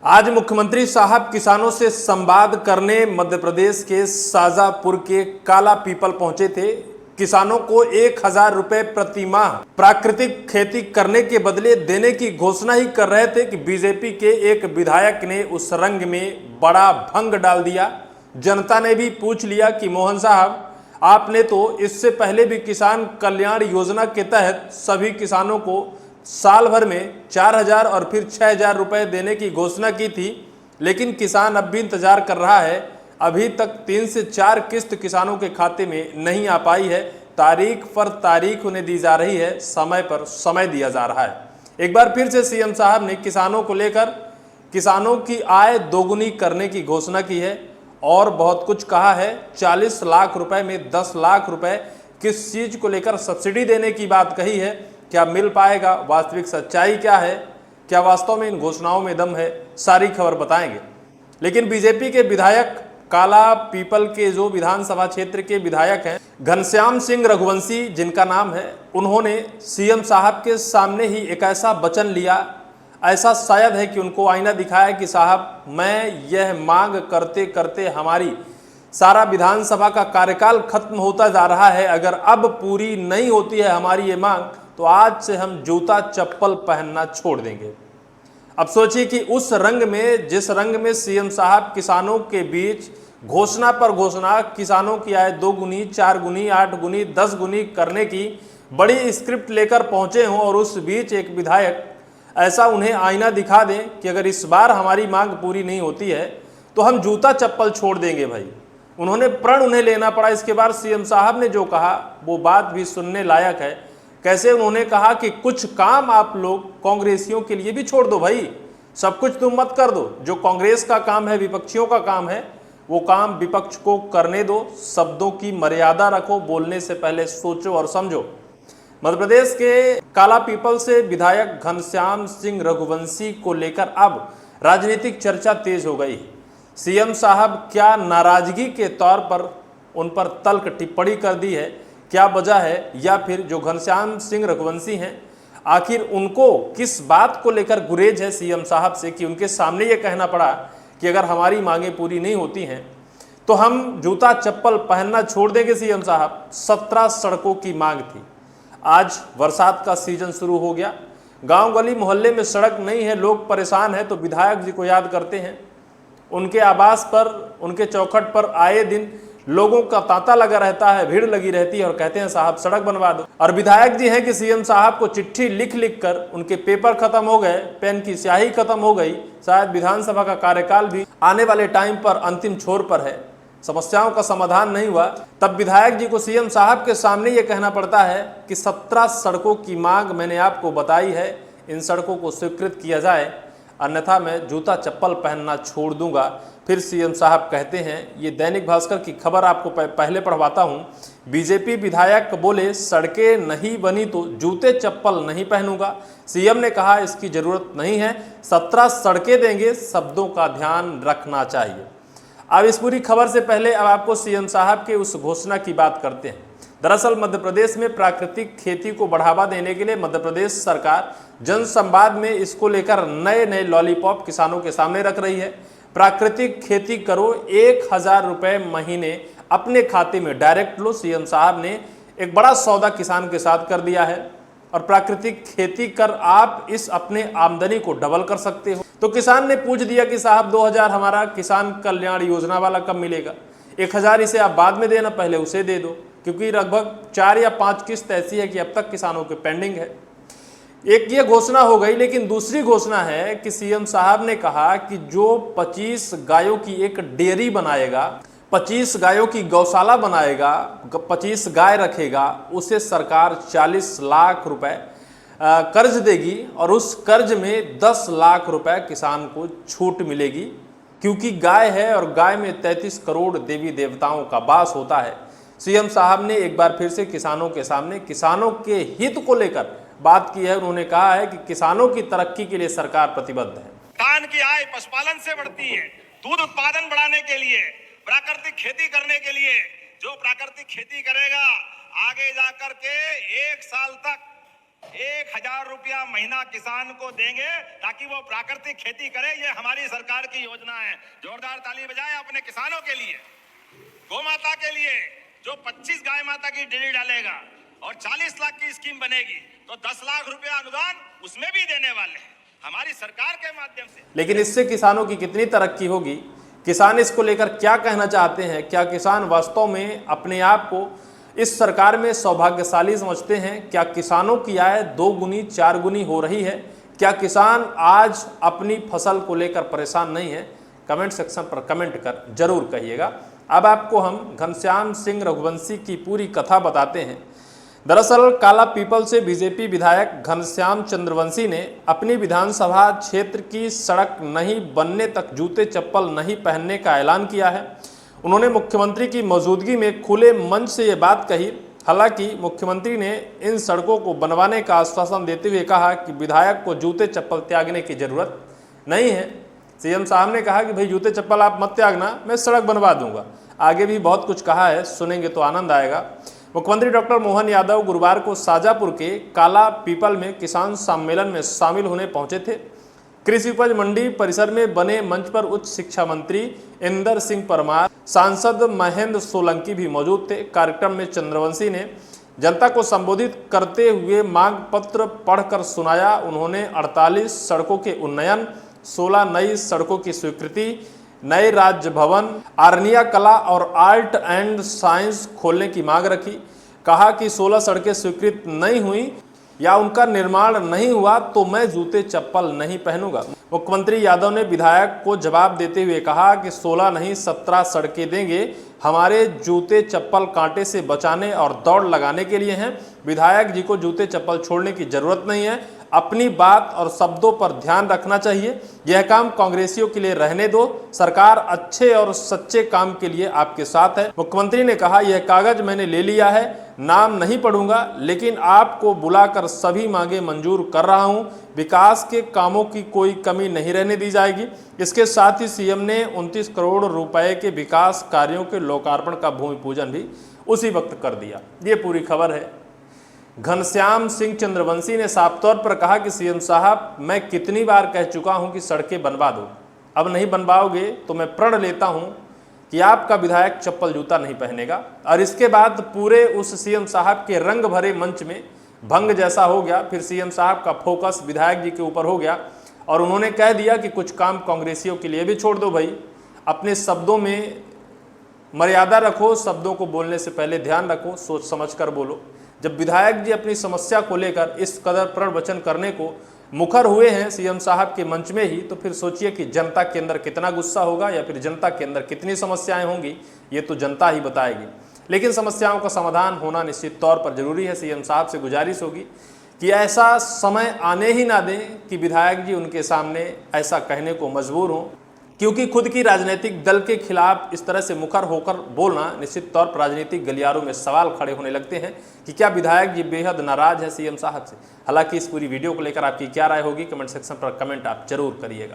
आज मुख्यमंत्री साहब किसानों से संवाद करने मध्य प्रदेश के शाजापुर के काला पीपल पहुंचे थे। किसानों को 1,000 रुपए प्रति माह प्राकृतिक खेती करने के बदले देने की घोषणा ही कर रहे थे कि बीजेपी के एक विधायक ने उस रंग में बड़ा भंग डाल दिया। जनता ने भी पूछ लिया कि मोहन साहब, आपने तो इससे पहले भी किसान कल्याण योजना के तहत सभी किसानों को साल भर में 4,000 और फिर 6,000 रुपए देने की घोषणा की थी, लेकिन किसान अब भी इंतजार कर रहा है। अभी तक 3 से 4 किस्त किसानों के खाते में नहीं आ पाई है। तारीख पर तारीख उन्हें दी जा रही है, समय पर समय दिया जा रहा है। एक बार फिर से सीएम साहब ने किसानों को लेकर किसानों की आय दोगुनी करने की घोषणा की है और बहुत कुछ कहा है। 40 लाख रुपए में 10 लाख रुपए किस चीज को लेकर सब्सिडी देने की बात कही है। क्या मिल पाएगा? वास्तविक सच्चाई क्या है? क्या वास्तव में इन घोषणाओं में दम है? सारी खबर बताएंगे। लेकिन बीजेपी के विधायक काला पीपल के जो विधानसभा क्षेत्र के विधायक हैं घनश्याम सिंह रघुवंशी, जिनका नाम है, उन्होंने सीएम साहब के सामने ही एक ऐसा वचन लिया, ऐसा शायद है कि उनको आईना दिखाया कि साहब, मैं यह मांग करते करते हमारी सारा विधानसभा का कार्यकाल खत्म होता जा रहा है। अगर अब पूरी नहीं होती है हमारी ये मांग, तो आज से हम जूता चप्पल पहनना छोड़ देंगे। अब सोचिए कि उस रंग में, जिस रंग में सीएम साहब किसानों के बीच घोषणा पर घोषणा किसानों की आय 2 गुनी, 4 गुनी, 8 गुनी, 10 गुनी करने की बड़ी स्क्रिप्ट लेकर पहुंचे हों, और उस बीच एक विधायक ऐसा उन्हें आईना दिखा दें कि अगर इस बार हमारी मांग पूरी नहीं होती है तो हम जूता चप्पल छोड़ देंगे। भाई, उन्होंने प्रण उन्हें लेना पड़ा। इसके बाद सीएम साहब ने जो कहा वो बात भी सुनने लायक है। कैसे उन्होंने कहा कि कुछ काम आप लोग कांग्रेसियों के लिए भी छोड़ दो, भाई, सब कुछ तुम मत कर दो। जो कांग्रेस का काम है, विपक्षियों का काम है, वो काम विपक्ष को करने दो। शब्दों की मर्यादा रखो, बोलने से पहले सोचो और समझो। मध्य प्रदेश के काला पीपल से विधायक घनश्याम सिंह रघुवंशी को लेकर अब राजनीतिक चर्चा तेज हो गई। सीएम साहब क्या नाराजगी के तौर पर उन पर तल्ख टिप्पणी कर दी है? क्या वजह है? या फिर जो घनश्याम सिंह रघुवंशी हैं, आखिर उनको किस बात को लेकर गुरेज है सीएम साहब से कि उनके सामने ये कहना पड़ा कि अगर हमारी मांगें पूरी नहीं होती हैं तो हम जूता चप्पल पहनना छोड़ देंगे। सीएम साहब, 17 सड़कों की मांग थी। आज बरसात का सीजन शुरू हो गया, गांव गली मोहल्ले में सड़क नहीं है, लोग परेशान हैं, तो विधायक जी को याद करते हैं। उनके आवास पर, उनके चौखट पर आए दिन लोगों का तांता लगा रहता है, भीड़ लगी रहती है और कहते हैं साहब सड़क बनवा दो। और विधायक जी हैं कि सीएम साहब को चिट्ठी लिख लिख कर उनके पेपर खत्म हो गए, पेन की स्याही खत्म हो गई। शायद विधानसभा का कार्यकाल भी आने वाले टाइम पर अंतिम छोर पर है, समस्याओं का समाधान नहीं हुआ। तब विधायक जी को सीएम साहब के सामने ये कहना पड़ता है कि 17 सड़कों की मांग मैंने आपको बताई है, इन सड़कों को स्वीकृत किया जाए, अन्यथा मैं जूता चप्पल पहनना छोड़ दूंगा। फिर सीएम साहब कहते हैं, ये दैनिक भास्कर की खबर आपको पहले पढ़वाता हूं। बीजेपी विधायक बोले, सड़कें नहीं बनी तो जूते चप्पल नहीं पहनूंगा। सीएम ने कहा इसकी जरूरत नहीं है, 17 सड़कें देंगे, शब्दों का ध्यान रखना चाहिए। अब इस पूरी खबर से पहले अब आपको सीएम साहब के उस घोषणा की बात करते हैं। दरअसल मध्य प्रदेश में प्राकृतिक खेती को बढ़ावा देने के लिए मध्य प्रदेश सरकार जन संवाद में इसको लेकर नए नए लॉलीपॉप किसानों के सामने रख रही है। प्राकृतिक खेती करो, 1,000 रुपए महीने अपने खाते में डायरेक्ट लो। सीएम साहब ने एक बड़ा सौदा किसान के साथ कर दिया है और प्राकृतिक खेती कर आप इस अपने आमदनी को डबल कर सकते हो। तो किसान ने पूछ दिया कि साहब 2,000 हमारा किसान कल्याण योजना वाला कब मिलेगा? 1,000 इसे आप बाद में देना, पहले उसे दे दो, क्योंकि लगभग 4 या 5 किस्त ऐसी है कि अब तक किसानों के पेंडिंग है। एक ये घोषणा हो गई, लेकिन दूसरी घोषणा है कि सीएम साहब ने कहा कि जो 25 गायों की एक डेयरी बनाएगा, 25 गायों की गौशाला बनाएगा, 25 गाय रखेगा, उसे सरकार 40 लाख रुपए कर्ज देगी और उस कर्ज में 10 लाख रुपए किसान को छूट मिलेगी, क्योंकि गाय है और गाय में 33 करोड़ देवी देवताओं का वास होता है। सीएम साहब ने एक बार फिर से किसानों के सामने किसानों के हित को लेकर बात की है। उन्होंने कहा है कि किसानों की तरक्की के लिए सरकार प्रतिबद्ध है। किसान की आय पशुपालन से बढ़ती है, दूध उत्पादन बढ़ाने के लिए, प्राकृतिक खेती करने के लिए। जो प्राकृतिक खेती करेगा आगे जाकर के 1 साल तक 1000 रुपया महीना किसान को देंगे ताकि वो प्राकृतिक खेती करे। ये हमारी सरकार की योजना है। जोरदार ताली बजाएं अपने किसानों के लिए। गौ माता के लिए जो 25 गाय माता की डेयरी डालेगा और 40 लाख की स्कीम बनेगी तो 10 लाख रुपया अनुदान उसमें भी देने वाले हैं हमारी सरकार के माध्यम से। लेकिन इससे किसानों की कितनी तरक्की होगी, किसान इसको लेकर क्या कहना चाहते हैं, क्या किसान वास्तव में अपने आप को इस सरकार में सौभाग्यशाली समझते हैं? क्या किसानों की आय 2 गुनी 4 गुनी हो रही है? क्या किसान आज अपनी फसल को लेकर परेशान नहीं है? कमेंट सेक्शन पर कमेंट कर जरूर कहिएगा। अब आपको हम घनश्याम सिंह रघुवंशी की पूरी कथा बताते हैं। दरअसल काला पीपल से बीजेपी विधायक घनश्याम चंद्रवंशी ने अपनी विधानसभा क्षेत्र की सड़क नहीं बनने तक जूते चप्पल नहीं पहनने का ऐलान किया है। उन्होंने मुख्यमंत्री की मौजूदगी में खुले मंच से ये बात कही। हालांकि मुख्यमंत्री ने इन सड़कों को बनवाने का आश्वासन देते हुए कहा कि विधायक को जूते चप्पल त्यागने की जरूरत नहीं है। सीएम साहब ने कहा कि भाई जूते चप्पल आप मत त्यागना, मैं सड़क बनवा दूंगा। आगे भी बहुत कुछ कहा है, सुनेंगे तो आनंद आएगा। मुख्यमंत्री डॉक्टर मोहन यादव गुरुवार को शाजापुर के काला पीपल में किसान सम्मेलन में शामिल होने पहुंचे थे। कृषि उपज मंडी परिसर में बने मंच पर उच्च शिक्षा मंत्री इंदर सिंह परमार, सांसद महेंद्र सोलंकी भी मौजूद थे। कार्यक्रम में चंद्रवंशी ने जनता को संबोधित करते हुए मांग पत्र पढ़कर सुनाया। उन्होंने 48 सड़कों के उन्नयन, 16 नई सड़कों की स्वीकृति, नए राज्य भवन, आर्निया कला और आर्ट एंड साइंस खोलने की मांग रखी। कहा कि 16 सड़कें स्वीकृत नहीं हुई या उनका निर्माण नहीं हुआ तो मैं जूते चप्पल नहीं पहनूंगा। मुख्यमंत्री यादव ने विधायक को जवाब देते हुए कहा कि 16 नहीं 17 सड़कें देंगे। हमारे जूते चप्पल कांटे से बचाने और दौड़ लगाने के लिए हैं। विधायक जी को जूते चप्पल छोड़ने की जरूरत नहीं है। अपनी बात और शब्दों पर ध्यान रखना चाहिए। यह काम कांग्रेसियों के लिए रहने दो। सरकार अच्छे और सच्चे काम के लिए आपके साथ है। मुख्यमंत्री ने कहा, यह कागज मैंने ले लिया है, नाम नहीं पढ़ूंगा, लेकिन आपको बुलाकर सभी मांगे मंजूर कर रहा हूं। विकास के कामों की कोई कमी नहीं रहने दी जाएगी। इसके साथ ही सीएम ने 29 करोड़ रुपए के विकास कार्यों के लोकार्पण का भूमि पूजन भी उसी वक्त कर दिया। ये पूरी खबर है। घनश्याम सिंह चंद्रवंशी ने साफ तौर पर कहा कि सीएम साहब, मैं कितनी बार कह चुका हूं कि सड़कें बनवा दो, अब नहीं बनवाओगे तो मैं प्रण लेता हूं कि आपका विधायक चप्पल जूता नहीं पहनेगा। और इसके बाद पूरे उस सीएम साहब के रंग भरे मंच में भंग जैसा हो गया। फिर सीएम साहब का फोकस विधायक जी के ऊपर हो गया और उन्होंने कह दिया कि कुछ काम कांग्रेसियों के लिए भी छोड़ दो भाई, अपने शब्दों में मर्यादा रखो, शब्दों को बोलने से पहले ध्यान रखो, सोच समझ कर बोलो। जब विधायक जी अपनी समस्या को लेकर इस कदर प्रण वचन करने को मुखर हुए हैं सीएम साहब के मंच में ही, तो फिर सोचिए कि जनता के अंदर कितना गुस्सा होगा या फिर जनता के अंदर कितनी समस्याएं होंगी, ये तो जनता ही बताएगी। लेकिन समस्याओं का समाधान होना निश्चित तौर पर जरूरी है। सीएम साहब से गुजारिश होगी कि ऐसा समय आने ही ना दें कि विधायक जी उनके सामने ऐसा कहने को मजबूर हों, क्योंकि खुद की राजनीतिक दल के खिलाफ इस तरह से मुखर होकर बोलना निश्चित तौर पर राजनीतिक गलियारों में सवाल खड़े होने लगते हैं कि क्या विधायक जी बेहद नाराज है सीएम साहब से। हालांकि इस पूरी वीडियो को लेकर आपकी क्या राय होगी, कमेंट सेक्शन पर कमेंट आप जरूर करिएगा।